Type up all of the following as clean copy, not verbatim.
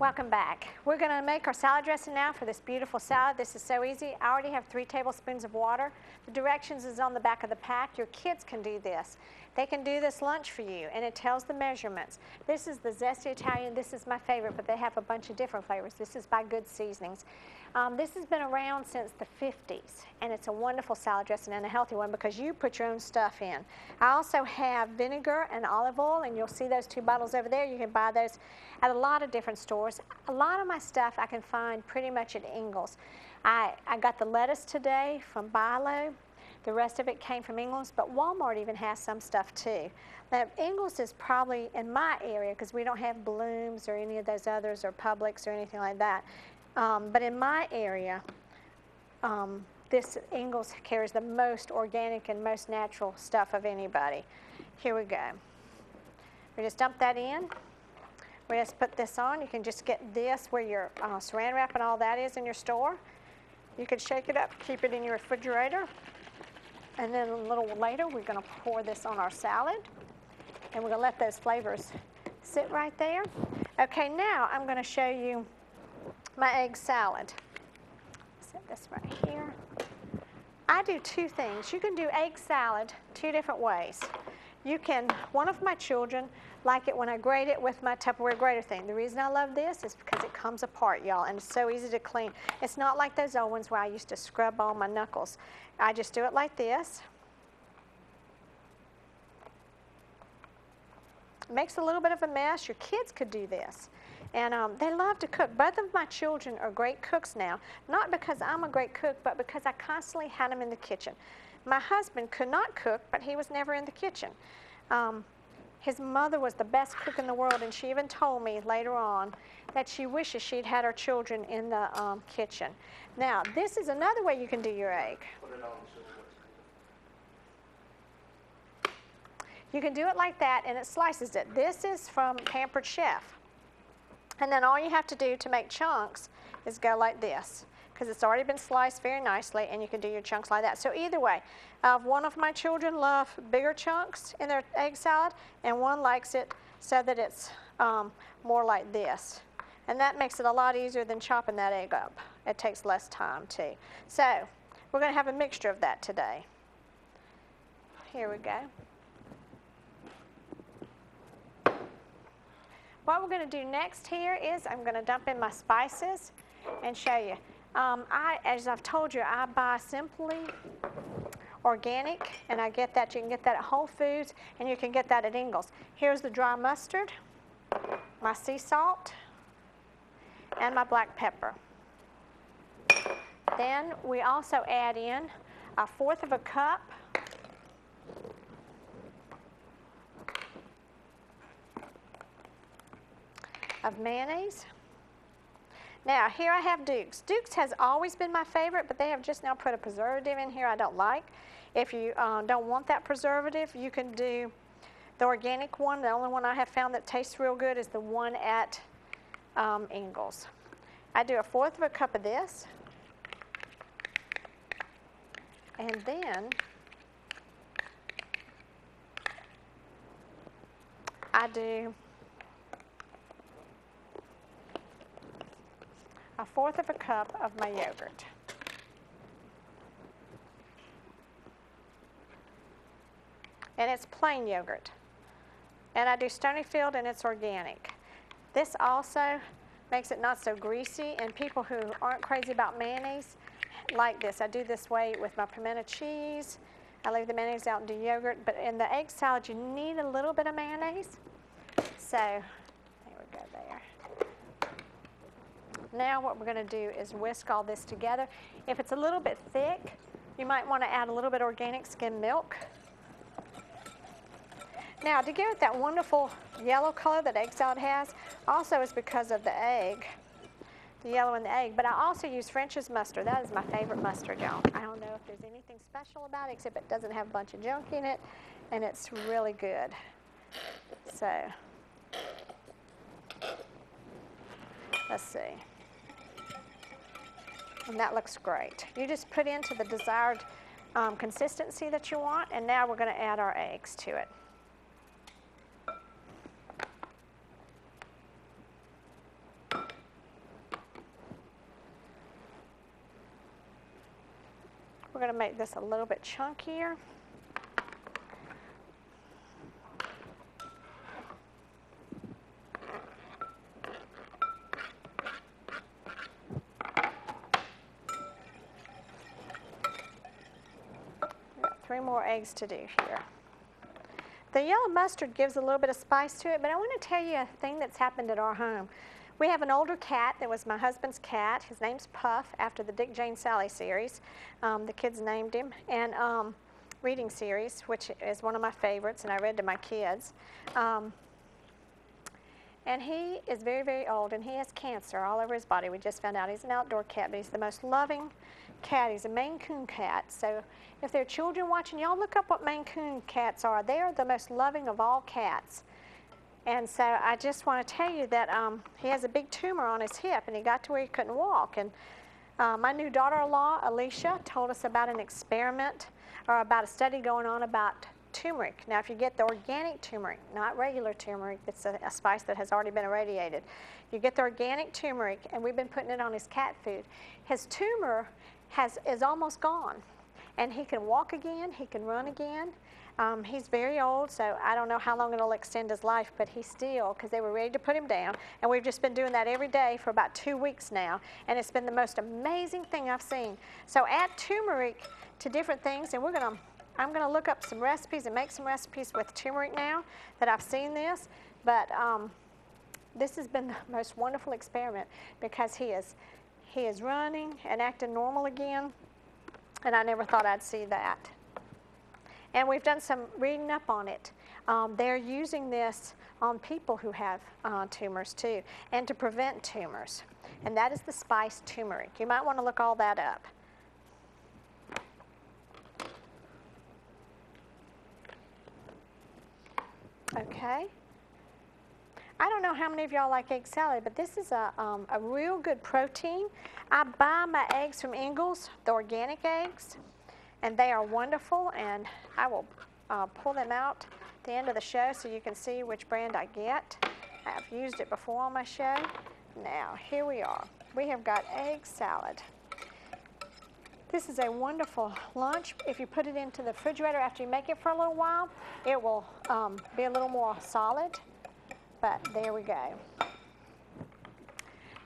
Welcome back. We're going to make our salad dressing now for this beautiful salad. This is so easy. I already have 3 tablespoons of water. The directions is on the back of the pack. Your kids can do this. They can do this lunch for you, and it tells the measurements. This is the Zesty Italian. This is my favorite, but they have a bunch of different flavors. This is by Good Seasonings. This has been around since the 50s, and it's a wonderful salad dressing and a healthy one because you put your own stuff in. I also have vinegar and olive oil, and you'll see those 2 bottles over there. You can buy those at a lot of different stores. A lot of my stuff I can find pretty much at Ingles. I got the lettuce today from Bilo. The rest of it came from Ingles, but Walmart even has some stuff too. Now, Ingles is probably in my area because we don't have Blooms or any of those others or Publix or anything like that. But in my area, this Ingles carries the most organic and most natural stuff of anybody. Here we go. We just dump that in. We just put this on. You can just get this where your saran wrap and all that is in your store. You can shake it up, keep it in your refrigerator. And then a little later, we're going to pour this on our salad. And we're going to let those flavors sit right there. Okay, now I'm going to show you my egg salad. Set this right here. I do 2 things. You can do egg salad 2 different ways. You can, one of my children like it when I grate it with my Tupperware grater thing. The reason I love this is because it comes apart, y'all, and it's so easy to clean. It's not like those old ones where I used to scrub all my knuckles. I just do it like this. It makes a little bit of a mess. Your kids could do this. And they love to cook. Both of my children are great cooks now, not because I'm a great cook, but because I constantly had them in the kitchen. My husband could not cook, but he was never in the kitchen. His mother was the best cook in the world, and she even told me later on that she wishes she'd had her children in the kitchen. Now, this is another way you can do your egg. You can do it like that, and it slices it. This is from Pampered Chef. And then all you have to do to make chunks is go like this, because it's already been sliced very nicely, and you can do your chunks like that. So either way, one of my children love bigger chunks in their egg salad, and one likes it so that it's more like this. And that makes it a lot easier than chopping that egg up. It takes less time too. So we're going to have a mixture of that today. Here we go. What we're going to do next here is I'm going to dump in my spices and show you. As I've told you, I buy Simply Organic, and I get that. You can get that at Whole Foods, and you can get that at Ingles. Here's the dry mustard, my sea salt, and my black pepper. Then we also add in 1/4 cup of mayonnaise. Now, here I have Duke's. Duke's has always been my favorite, but they have just now put a preservative in here I don't like. If you don't want that preservative, you can do the organic one. The only one I have found that tastes real good is the one at Ingles. I do 1/4 cup of this. And then I do 1/4 cup of my yogurt. And it's plain yogurt. And I do Stonyfield, and it's organic. This also makes it not so greasy, and people who aren't crazy about mayonnaise like this. I do this way with my pimento cheese. I leave the mayonnaise out and do yogurt, but in the egg salad you need a little bit of mayonnaise. So there we go there. Now what we're going to do is whisk all this together. If it's a little bit thick, you might want to add a little bit organic skim milk. Now, to give it that wonderful yellow color that egg salad has, also is because of the egg, the yellow in the egg. But I also use French's mustard. That is my favorite mustard, y'all. I don't know if there's anything special about it, except it doesn't have a bunch of junk in it, and it's really good. So, let's see. And that looks great. You just put into the desired consistency that you want, and now we're going to add our eggs to it. going to make this a little bit chunkier. Got 3 more eggs to do here. The yellow mustard gives a little bit of spice to it, but I want to tell you a thing that's happened at our home. We have an older cat that was my husband's cat. His name's Puff, after the Dick, Jane, Sally series. The kids named him. And reading series, which is one of my favorites, and I read to my kids. And he is very, very old, and he has cancer all over his body. We just found out he's an outdoor cat, but he's the most loving cat. He's a Maine Coon cat. So if there are children watching, y'all look up what Maine Coon cats are. They are the most loving of all cats. And so I just want to tell you that he has a big tumor on his hip, and he got to where he couldn't walk. And my new daughter-in-law, Alicia, told us about an experiment or about a study going on about turmeric. Now, if you get the organic turmeric, not regular turmeric, that's a spice that has already been irradiated. You get the organic turmeric, and we've been putting it on his cat food. His tumor is almost gone, and he can walk again, he can run again. He's very old, so I don't know how long it'll extend his life, but he's still, because they were ready to put him down, and we've just been doing that every day for about 2 weeks now, and it's been the most amazing thing I've seen. So add turmeric to different things, and I'm gonna look up some recipes and make some recipes with turmeric now that I've seen this, but this has been the most wonderful experiment because he is running and acting normal again, and I never thought I'd see that. And we've done some reading up on it. They're using this on people who have tumors too, and to prevent tumors. And that is the spice turmeric. You might want to look all that up. Okay. I don't know how many of y'all like egg salad, but this is a real good protein. I buy my eggs from Ingles, the organic eggs, and they are wonderful, and I will pull them out at the end of the show so you can see which brand I get. I've used it before on my show. Now, here we are. We have got egg salad. This is a wonderful lunch. If you put it into the refrigerator after you make it for a little while, it will be a little more solid, but there we go.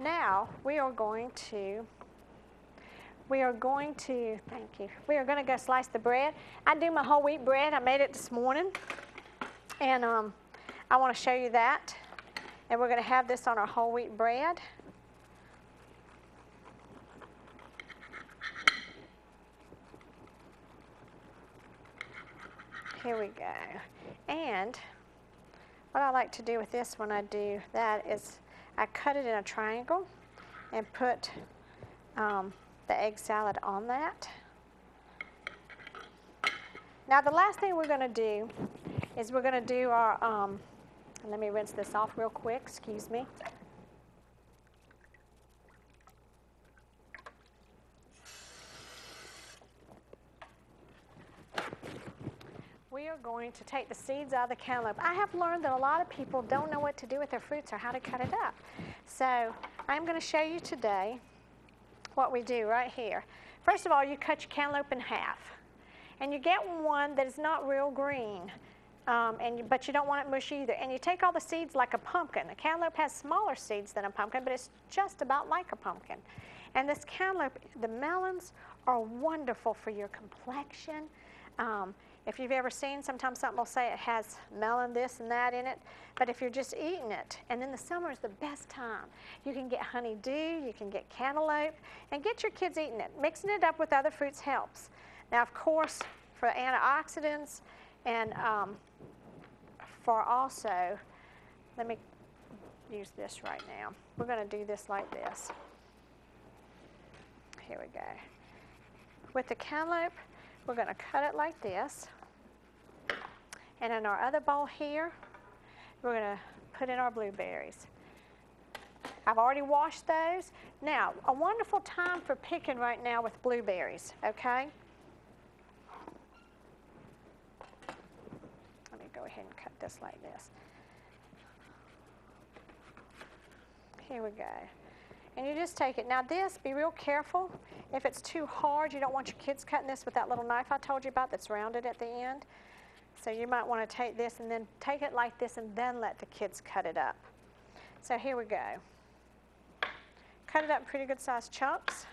Now, we are going to, thank you, we are going to go slice the bread. I do my whole wheat bread. I made it this morning, and I want to show you that. And we're going to have this on our whole wheat bread. Here we go. And what I like to do with this when I do that is I cut it in a triangle and put the egg salad on that. Now the last thing we're going to do is we're going to do our, let me rinse this off real quick, excuse me. We are going to take the seeds out of the cantaloupe. I have learned that a lot of people don't know what to do with their fruits or how to cut it up. So I'm going to show you today what we do right here. First of all, you cut your cantaloupe in half. And you get one that is not real green, but you don't want it mushy either. And you take all the seeds like a pumpkin. A cantaloupe has smaller seeds than a pumpkin, but it's just about like a pumpkin. And this cantaloupe, the melons are wonderful for your complexion. If you've ever seen, sometimes something will say it has melon this and that in it, but if you're just eating it, and then the summer is the best time. You can get honeydew, you can get cantaloupe, and get your kids eating it. Mixing it up with other fruits helps. Now, of course, for antioxidants and for also, let me use this right now. We're going to do this like this. Here we go. With the cantaloupe, we're going to cut it like this. And in our other bowl here, we're going to put in our blueberries. I've already washed those. Now, a wonderful time for picking right now with blueberries, okay? Let me go ahead and cut this like this. Here we go. And you just take it. Now this, be real careful. If it's too hard, you don't want your kids cutting this with that little knife I told you about that's rounded at the end. So you might want to take this and then take it like this and then let the kids cut it up. So here we go. Cut it up in pretty good sized chunks.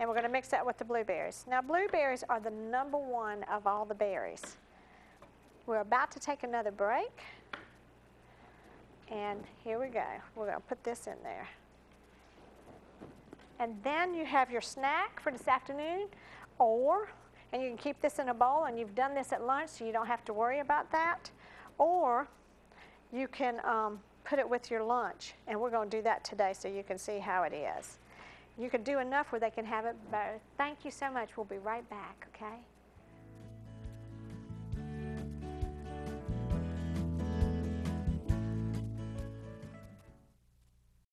And we're going to mix that with the blueberries. Now blueberries are the #1 of all the berries. We're about to take another break. And here we go. We're going to put this in there. And then you have your snack for this afternoon, and you can keep this in a bowl, and you've done this at lunch, so you don't have to worry about that. Or you can put it with your lunch, and we're going to do that today so you can see how it is. You can do enough where they can have it both. Thank you so much. We'll be right back, okay?